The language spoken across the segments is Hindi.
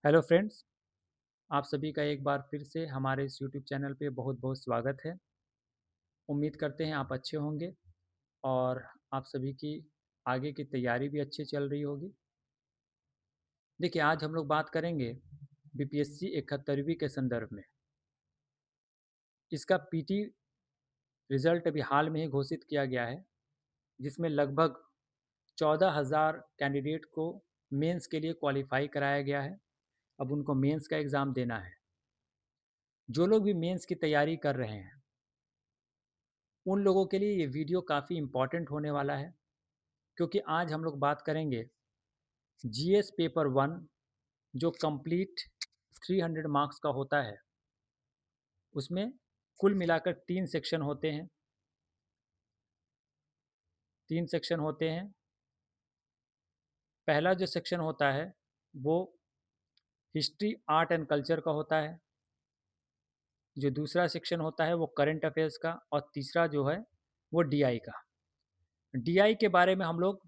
हेलो फ्रेंड्स, आप सभी का एक बार फिर से हमारे इस यूट्यूब चैनल पे बहुत-बहुत स्वागत है। उम्मीद करते हैं आप अच्छे होंगे और आप सभी की आगे की तैयारी भी अच्छी चल रही होगी। देखिए, आज हम लोग बात करेंगे बीपीएससी 71वीं के संदर्भ में। इसका पीटी रिज़ल्ट अभी हाल में ही घोषित किया गया है, जिसमें लगभग 14,000 कैंडिडेट को मेंस के लिए क्वालीफाई कराया गया है। अब उनको मेंस का एग्ज़ाम देना है। जो लोग भी मेंस की तैयारी कर रहे हैं, उन लोगों के लिए ये वीडियो काफ़ी इम्पोर्टेंट होने वाला है, क्योंकि आज हम लोग बात करेंगे जीएस पेपर 1 जो कंप्लीट 300 मार्क्स का होता है। उसमें कुल मिलाकर 3 सेक्शन होते हैं। 3 सेक्शन होते हैं। पहला जो सेक्शन होता है वो हिस्ट्री, आर्ट एंड कल्चर का होता है। जो दूसरा सेक्शन होता है वो करंट अफेयर्स का और तीसरा जो है वो डीआई का। डीआई के बारे में हम लोग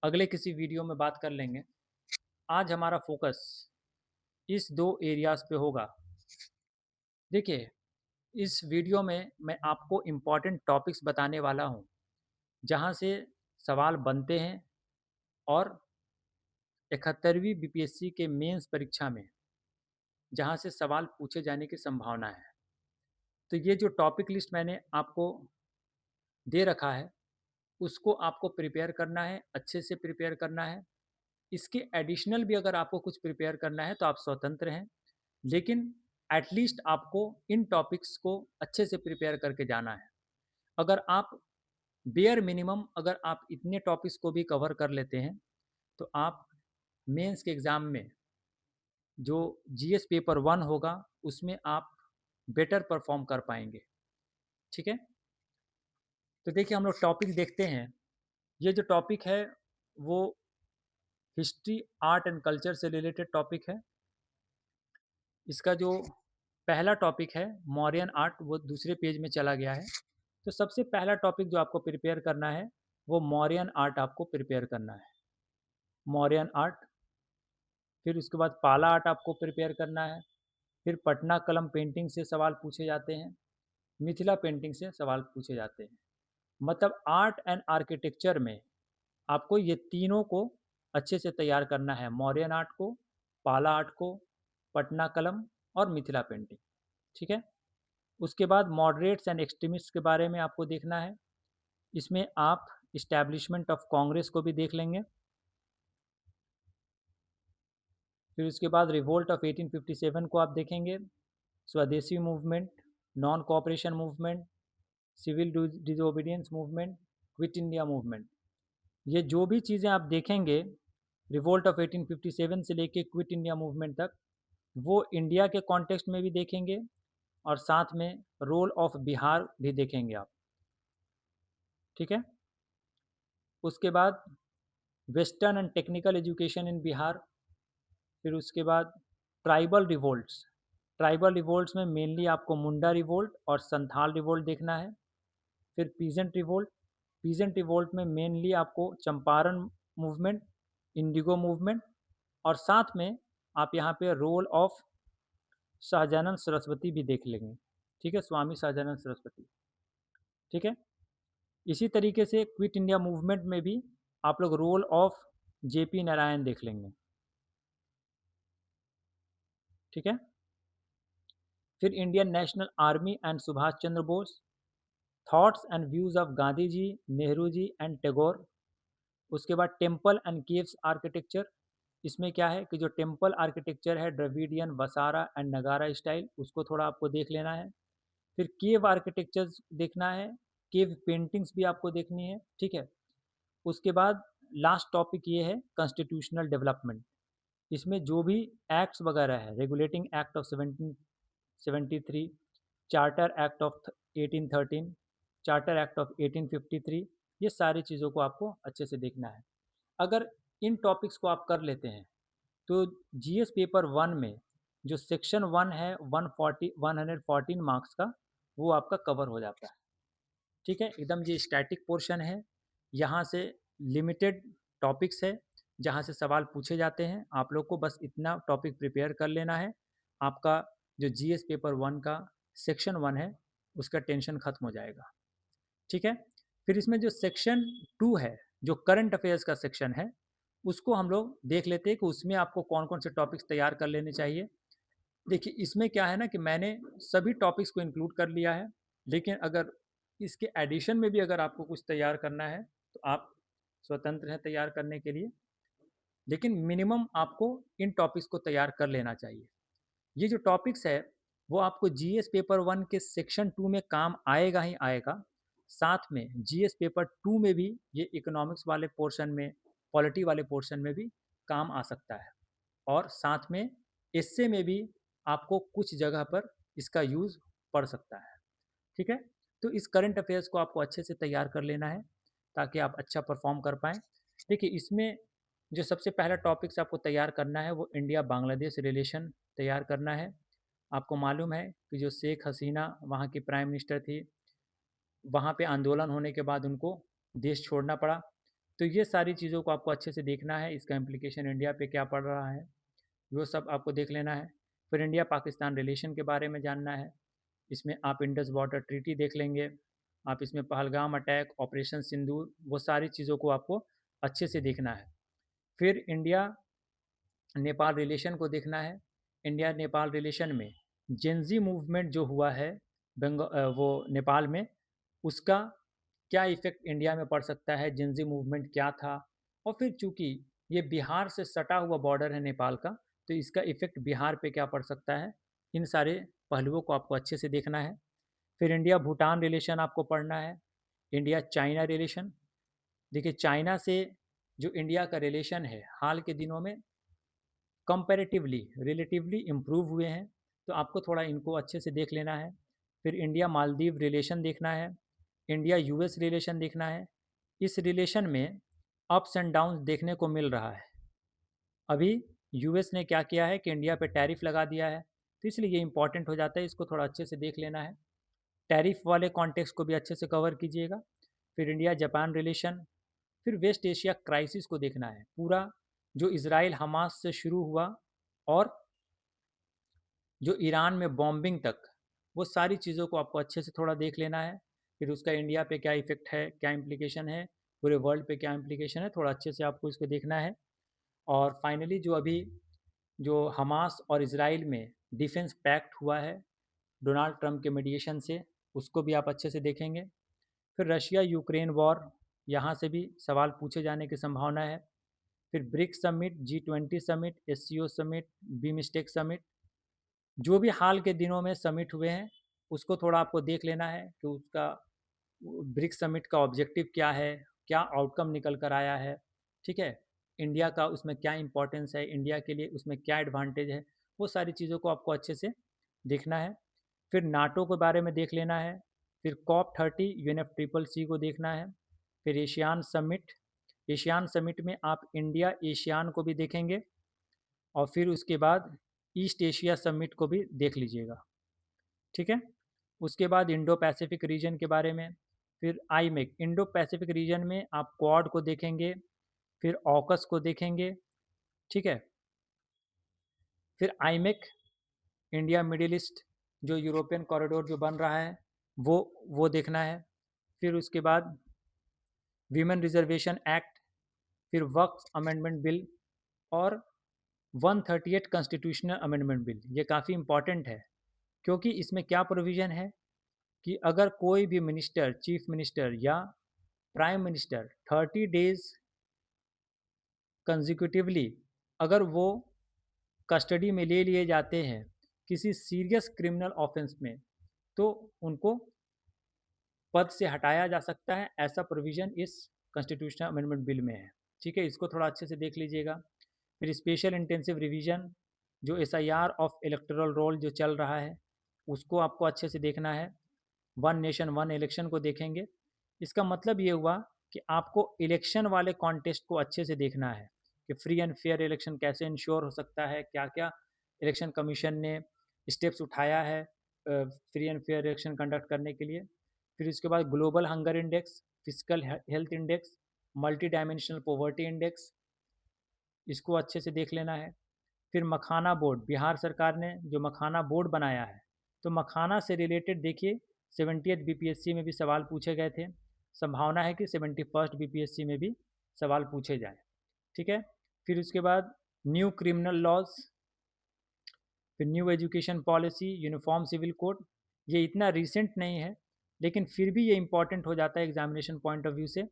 अगले किसी वीडियो में बात कर लेंगे। आज हमारा फोकस इस 2 एरियाज़ पे होगा। देखिए, इस वीडियो में मैं आपको इम्पॉर्टेंट टॉपिक्स बताने वाला हूँ, जहाँ से सवाल बनते हैं और 71वीं बीपीएससी के मेंस परीक्षा में जहाँ से सवाल पूछे जाने की संभावना है। तो ये जो टॉपिक लिस्ट मैंने आपको दे रखा है, उसको आपको प्रिपेयर करना है, अच्छे से प्रिपेयर करना है। इसके एडिशनल भी अगर आपको कुछ प्रिपेयर करना है, तो आप स्वतंत्र हैं। लेकिन एट लीस्ट आपको इन टॉपिक्स को अच्छे से प्रिपेयर करके जाना है। अगर आप बेयर मिनिमम अगर आप इतने टॉपिक्स को भी कवर कर लेते हैं, तो आप मेंस के एग्ज़ाम में जो जीएस पेपर 1 होगा, उसमें आप बेटर परफ़ॉर्म कर पाएँगे, ठीक है? तो देखिए हम लोग टॉपिक देखते हैं। ये जो टॉपिक है, वो हिस्ट्री, आर्ट एंड कल्चर से रिलेटेड टॉपिक है। इसका जो पहला टॉपिक है मौर्यन आर्ट, वो दूसरे पेज में चला गया है। तो सबसे पहला टॉपिक जो आपको प्रिपेयर करना है, वो मौर्यन आर्ट आपको प्रिपेयर करना है। मौर्यन आर्ट, फिर उसके बाद पाला आर्ट आपको प्रिपेयर करना है। फिर पटना कलम पेंटिंग से सवाल पूछे जाते हैं। मिथिला पेंटिंग से सवाल पूछे जाते हैं। मतलब आर्ट एंड आर्किटेक्चर में आपको ये तीनों को अच्छे से तैयार करना है। मौर्यन आर्ट को, पाला आर्ट को, पटना कलम और मिथिला पेंटिंग, ठीक है? उसके बाद मॉडरेट्स एंड एक्सट्रीमिस्ट्स के बारे में आपको देखना है। इसमें आप इस्टेब्लिशमेंट ऑफ कांग्रेस को भी देख लेंगे। फिर उसके बाद रिवोल्ट ऑफ 1857 को आप देखेंगे। Swadeshi movement, non cooperation movement, civil disobedience movement, quit India movement. ये जो भी चीज़ें आप देखेंगे रिवोल्ट ऑफ 1857 से लेके क्विट इंडिया मूवमेंट तक, वो इंडिया के कॉन्टेक्स्ट में भी देखेंगे और साथ में रोल ऑफ बिहार भी देखेंगे आप, ठीक है? उसके बाद western and technical education in Bihar. फिर उसके बाद ट्राइबल रिवोल्ट्स। ट्राइबल रिवोल्ट्स में मेनली आपको मुंडा रिवोल्ट और संथाल रिवोल्ट देखना है। फिर पीजेंट रिवोल्ट। पीजेंट रिवोल्ट में मेनली आपको चंपारण मूवमेंट, इंडिगो मूवमेंट और साथ में आप यहाँ पे रोल ऑफ शाहजानंद सरस्वती भी देख लेंगे, ठीक है? स्वामी शाहजानंद सरस्वती, ठीक है? इसी तरीके से क्विट इंडिया मूवमेंट में भी आप लोग रोल ऑफ जेपी नारायण देख लेंगे, ठीक है? फिर Indian national army and Subhash Chandra Bose, thoughts and views of Gandhi ji, Nehru ji and Tagore. उसके बाद टेम्पल एंड केव्स आर्किटेक्चर। इसमें क्या है कि जो टेम्पल आर्किटेक्चर है द्रविडियन, वसारा एंड नगारा स्टाइल, उसको थोड़ा आपको देख लेना है। फिर केव आर्किटेक्चर्स देखना है, केव पेंटिंग्स भी आपको देखनी है, ठीक है? उसके बाद लास्ट टॉपिक ये है कॉन्स्टिट्यूशनल डेवलपमेंट। इसमें जो भी एक्ट्स वगैरह है, regulating act of 1773, charter act of 1813, charter act of 1853, ये सारी चीज़ों को आपको अच्छे से देखना है। अगर इन टॉपिक्स को आप कर लेते हैं, तो जीएस पेपर 1 में जो सेक्शन 1 है 114 मार्क्स का, वो आपका कवर हो जाता है, ठीक है? एकदम ये स्टैटिक पोर्शन है। यहाँ से लिमिटेड टॉपिक्स है, जहाँ से सवाल पूछे जाते हैं। आप लोग को बस इतना टॉपिक प्रिपेयर कर लेना है, आपका जो जीएस पेपर 1 का सेक्शन 1 है, उसका टेंशन खत्म हो जाएगा। ठीक है? फिर इसमें जो सेक्शन 2 है, जो करंट अफेयर्स का सेक्शन है, उसको हम लोग देख लेते हैं कि उसमें आपको कौन-कौन से टॉपिक्स तैयार कर लेने चाहिए। देखिए, इसमें क्या है ना कि मैंने सभी टॉपिक्स को इंक्लूड कर लिया है, लेकिन अगर इसके एडिशन में भी अगर आपको कुछ तैयार करना है, तो आप स्वतंत्र हैं तैयार करने के लिए, लेकिन मिनिमम आपको इन टॉपिक्स को तैयार कर लेना चाहिए। ये जो टॉपिक्स है, वो आपको जीएस पेपर 1 के सेक्शन 2 में काम आएगा ही आएगा। साथ में जीएस पेपर 2 में भी ये इकोनॉमिक्स वाले पोर्शन में, पॉलिटी वाले पोर्शन में भी काम आ सकता है। और साथ में एस्से में भी आपको कुछ जगह पर इसका यूज़ पड़ सकता है। ठीक है? तो इस करंट अफेयर्स को आपको अच्छे से तैयार कर लेना है, ताकि आप अच्छा परफॉर्म कर पाएँ। देखिए, इसमें जो सबसे पहला टॉपिक्स आपको तैयार करना है, वो इंडिया बांग्लादेश रिलेशन तैयार करना है। आपको मालूम है कि जो शेख हसीना वहाँ की प्राइम मिनिस्टर थी, वहाँ पे आंदोलन होने के बाद उनको देश छोड़ना पड़ा। तो ये सारी चीज़ों को आपको अच्छे से देखना है, इसका इम्प्लीकेशन इंडिया पे क्या पड़ रहा है, वो सब आपको देख लेना है। फिर इंडिया पाकिस्तान रिलेशन के बारे में जानना है। इसमें आप इंडस वाटर ट्रीटी देख लेंगे, आप इसमें पहलगाम अटैक, ऑपरेशन सिंदूर, वो सारी चीज़ों को आपको अच्छे से देखना है। फिर इंडिया नेपाल रिलेशन को देखना है। इंडिया नेपाल रिलेशन में जेनजी मूवमेंट जो हुआ है वो नेपाल में, उसका क्या इफ़ेक्ट इंडिया में पड़ सकता है, जेनजी मूवमेंट क्या था। और फिर चूँकि ये बिहार से सटा हुआ बॉर्डर है नेपाल का, तो इसका इफ़ेक्ट बिहार पे क्या पड़ सकता है, इन सारे पहलुओं को आपको अच्छे से देखना है। फिर इंडिया भूटान रिलेशन आपको पढ़ना है। इंडिया चाइना रिलेशन, देखिए चाइना से जो इंडिया का रिलेशन है, हाल के दिनों में कंपैरेटिवली रिलेटिवली इम्प्रूव हुए हैं, तो आपको थोड़ा इनको अच्छे से देख लेना है। फिर इंडिया मालदीव रिलेशन देखना है, इंडिया यूएस रिलेशन देखना है। इस रिलेशन में अप्स एंड डाउन्स देखने को मिल रहा है। अभी यूएस ने क्या किया है कि इंडिया पे टैरिफ लगा दिया है, तो इसलिए ये इंपॉर्टेंट हो जाता है, इसको थोड़ा अच्छे से देख लेना है। टैरिफ वाले कॉन्टेक्स्ट को भी अच्छे से कवर कीजिएगा। फिर इंडिया जापान रिलेशन, फिर वेस्ट एशिया क्राइसिस को देखना है पूरा, जो इसराइल हमास से शुरू हुआ और जो ईरान में बॉम्बिंग तक, वो सारी चीज़ों को आपको अच्छे से थोड़ा देख लेना है। फिर उसका इंडिया पे क्या इफ़ेक्ट है, क्या इम्प्लीकेशन है, पूरे वर्ल्ड पे क्या इम्प्लीकेशन है, थोड़ा अच्छे से आपको इसको देखना है। और फाइनली जो अभी जो हमास और इसराइल में डिफेंस पैक्ट हुआ है डोनाल्ड ट्रंप के मीडिएशन से, उसको भी आप अच्छे से देखेंगे। फिर रशिया यूक्रेन वॉर, यहाँ से भी सवाल पूछे जाने की संभावना है। फिर BRICS summit, G20 summit, SCO summit, BIMSTEC summit, जो भी हाल के दिनों में समिट हुए हैं, उसको थोड़ा आपको देख लेना है कि उसका ब्रिक्स समिट का ऑब्जेक्टिव क्या है, क्या आउटकम निकल कर आया है। ठीक है? इंडिया का उसमें क्या इम्पोर्टेंस है, इंडिया के लिए उसमें क्या एडवांटेज है, वो सारी चीज़ों को आपको अच्छे से देखना है। फिर नाटो के बारे में देख लेना है। फिर COP30 UNFCCC को देखना है। फिर एशियान समिट, एशियान समिट में आप इंडिया एशियान को भी देखेंगे। और फिर उसके बाद ईस्ट एशिया समिट को भी देख लीजिएगा। ठीक है? उसके बाद इंडो पैसिफिक रीजन के बारे में, फिर आईमेक, इंडो पैसिफिक रीजन में आप क्वाड को देखेंगे, फिर ऑकस को देखेंगे। ठीक है? फिर आईमेक, इंडिया मिडिल ईस्ट, जो यूरोपियन कॉरिडोर जो बन रहा है, वो देखना है। फिर उसके बाद वीमेन रिजर्वेशन एक्ट, फिर वक्फ अमेंडमेंट बिल और 138 कॉन्स्टिट्यूशनल अमेंडमेंट बिल। ये काफ़ी इंपॉर्टेंट है, क्योंकि इसमें क्या प्रोविज़न है कि अगर कोई भी मिनिस्टर, चीफ मिनिस्टर या प्राइम मिनिस्टर 30 डेज़ कंसेक्यूटिवली अगर वो कस्टडी में ले लिए जाते हैं किसी सीरियस क्रिमिनल ऑफेंस में, तो उनको पद से हटाया जा सकता है। ऐसा प्रोविज़न इस कॉन्स्टिट्यूशनल अमेंडमेंट बिल में है। ठीक है? इसको थोड़ा अच्छे से देख लीजिएगा। फिर स्पेशल इंटेंसिव रिवीजन, जो SIR ऑफ इलेक्टोरल रोल जो चल रहा है, उसको आपको अच्छे से देखना है। वन नेशन वन इलेक्शन को देखेंगे। इसका मतलब ये हुआ कि आपको इलेक्शन वाले कॉन्टेस्ट को अच्छे से देखना है कि फ्री एंड फेयर इलेक्शन कैसे इंश्योर हो सकता है, क्या क्या इलेक्शन कमीशन ने स्टेप्स उठाया है free and fair election conduct करने के लिए। फिर इसके बाद global hunger index, physical health index, multi dimensional poverty index, इसको अच्छे से देख लेना है। फिर मखाना बोर्ड, बिहार सरकार ने जो मखाना बोर्ड बनाया है, तो मखाना से रिलेटेड देखिए 70th बीपीएससी में भी सवाल पूछे गए थे। संभावना है कि 71st बीपीएससी में भी सवाल पूछे जाएँ, ठीक है? फिर उसके बाद न्यू क्रिमिनल लॉज़, फिर new education policy, uniform civil code, ये इतना रीसेंट नहीं है, लेकिन फिर भी ये इम्पोर्टेंट हो जाता है एग्ज़ामिनेशन पॉइंट ऑफ व्यू से।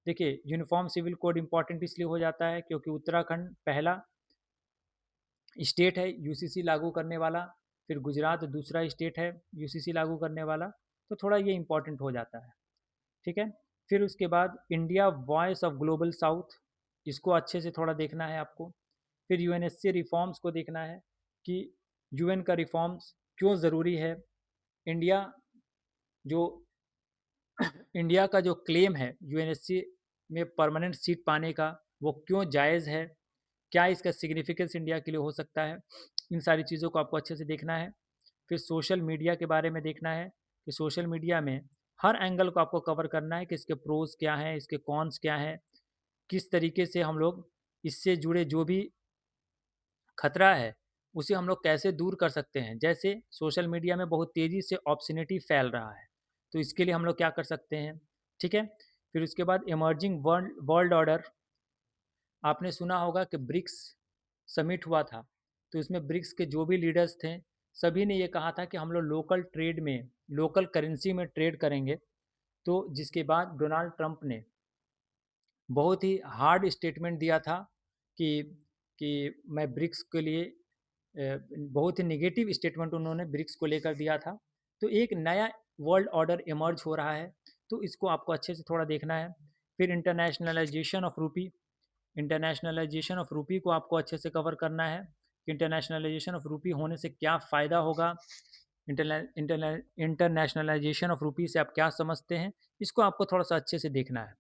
देखिए, यूनिफ़ॉर्म सिविल कोड इम्पोर्टेंट इसलिए हो जाता है क्योंकि उत्तराखंड पहला स्टेट है यूसीसी लागू करने वाला, फिर गुजरात दूसरा स्टेट है यूसीसी लागू करने वाला, तो थोड़ा ये इम्पोर्टेंट हो जाता है, ठीक है? फिर उसके बाद India voice of global south, इसको अच्छे से थोड़ा देखना है आपको। फिर यूएनएससी रिफॉर्म्स को देखना है कि यूएन का रिफॉर्म्स क्यों ज़रूरी है। इंडिया जो इंडिया का जो क्लेम है यूएनएससी में परमानेंट सीट पाने का, वो क्यों जायज़ है, क्या इसका सिग्निफिकेंस इंडिया के लिए हो सकता है, इन सारी चीज़ों को आपको अच्छे से देखना है। फिर सोशल मीडिया के बारे में देखना है कि सोशल मीडिया में हर एंगल को आपको कवर करना है कि इसके प्रोज क्या हैं, इसके कॉन्स क्या हैं, किस तरीके से हम लोग इससे जुड़े जो भी खतरा है उसे हम लोग कैसे दूर कर सकते हैं। जैसे सोशल मीडिया में बहुत तेज़ी से ऑब्सनिटी फैल रहा है, तो इसके लिए हम लोग क्या कर सकते हैं, ठीक है? फिर उसके बाद इमर्जिंग वर्ल्ड वर्ल्ड ऑर्डर, आपने सुना होगा कि ब्रिक्स समिट हुआ था, तो इसमें ब्रिक्स के जो भी लीडर्स थे, सभी ने ये कहा था कि हम लोग लोकल ट्रेड में, लोकल करेंसी में ट्रेड करेंगे। तो जिसके बाद डोनाल्ड ट्रंप ने बहुत ही हार्ड स्टेटमेंट दिया था कि मैं ब्रिक्स के लिए बहुत ही नेगेटिव स्टेटमेंट उन्होंने ब्रिक्स को लेकर दिया था। तो एक नया वर्ल्ड ऑर्डर इमर्ज हो रहा है, तो इसको आपको अच्छे से थोड़ा देखना है। फिर इंटरनेशनलाइजेशन ऑफ रूपी, इंटरनेशनलाइजेशन ऑफ रूपी को आपको अच्छे से कवर करना है। इंटरनेशनलाइजेशन ऑफ रूपी होने से क्या फ़ायदा होगा, इंटरनेशनलाइजेशन ऑफ रूपी से आप क्या समझते हैं, इसको आपको थोड़ा सा अच्छे से देखना है।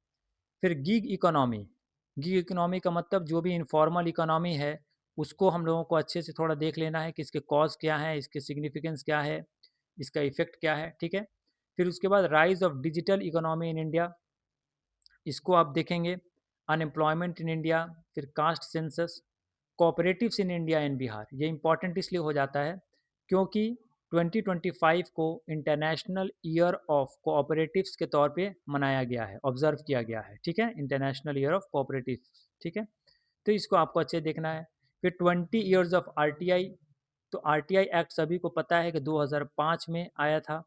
फिर गिग इकोनॉमी, गिग इकोनॉमी का मतलब जो भी इनफॉर्मल इकोनॉमी है, उसको हम लोगों को अच्छे से थोड़ा देख लेना है कि इसके कॉज क्या है, इसके सिग्निफिकेंस क्या है, इसका इफेक्ट क्या है, ठीक है? फिर उसके बाद rise of digital economy in India, इसको आप देखेंगे। अनएम्प्लॉयमेंट इन इंडिया, फिर caste census, cooperatives in India and Bihar, ये इंपॉर्टेंट इसलिए हो जाता है क्योंकि 2025 को इंटरनेशनल ईयर ऑफ कोऑपरेटिव्स के तौर पे मनाया गया है, ऑब्जर्व किया गया है, ठीक है? इंटरनेशनल ईयर ऑफ कोऑपरेटिव्स, ठीक है? तो इसको आपको अच्छे देखना है। फिर 20 ईयर्स ऑफ आरटीआई, तो आरटीआई एक्ट सभी को पता है कि 2005 में आया था,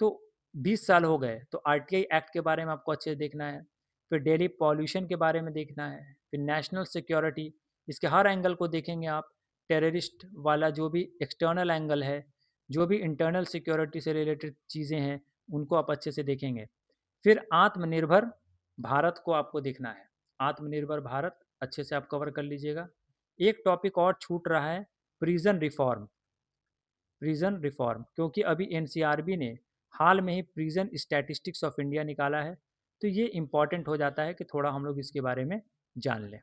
तो 20 साल हो गए, तो आरटीआई एक्ट के बारे में आपको अच्छे से देखना है। फिर डेली पॉल्यूशन के बारे में देखना है। फिर नेशनल सिक्योरिटी, इसके हर एंगल को देखेंगे आप। टेररिस्ट वाला जो भी एक्सटर्नल एंगल है, जो भी इंटरनल सिक्योरिटी से रिलेटेड चीज़ें हैं, उनको आप अच्छे से देखेंगे। फिर आत्मनिर्भर भारत को आपको देखना है। आत्मनिर्भर भारत अच्छे से आप कवर कर लीजिएगा। एक टॉपिक और छूट रहा है, प्रिजन रिफॉर्म। प्रिजन रिफॉर्म, क्योंकि अभी एनसीआरबी ने हाल में ही प्रिजन स्टैटिस्टिक्स ऑफ इंडिया निकाला है, तो ये इम्पॉर्टेंट हो जाता है कि थोड़ा हम लोग इसके बारे में जान लें,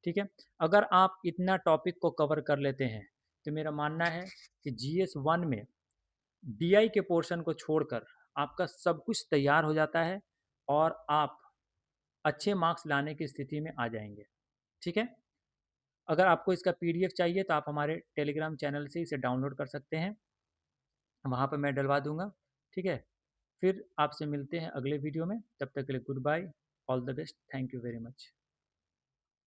ठीक है? अगर आप इतना टॉपिक को कवर कर लेते हैं, तो मेरा मानना है कि जीएस वन में डीआई के पोर्शन को छोड़कर आपका सब कुछ तैयार हो जाता है और आप अच्छे मार्क्स लाने की स्थिति में आ जाएंगे, ठीक है? अगर आपको इसका पीडीएफ चाहिए तो आप हमारे टेलीग्राम चैनल से इसे डाउनलोड कर सकते हैं, वहाँ पर मैं डलवा दूंगा, ठीक है? फिर आपसे मिलते हैं अगले वीडियो में, तब तक के लिए goodbye, all the best, thank you very much.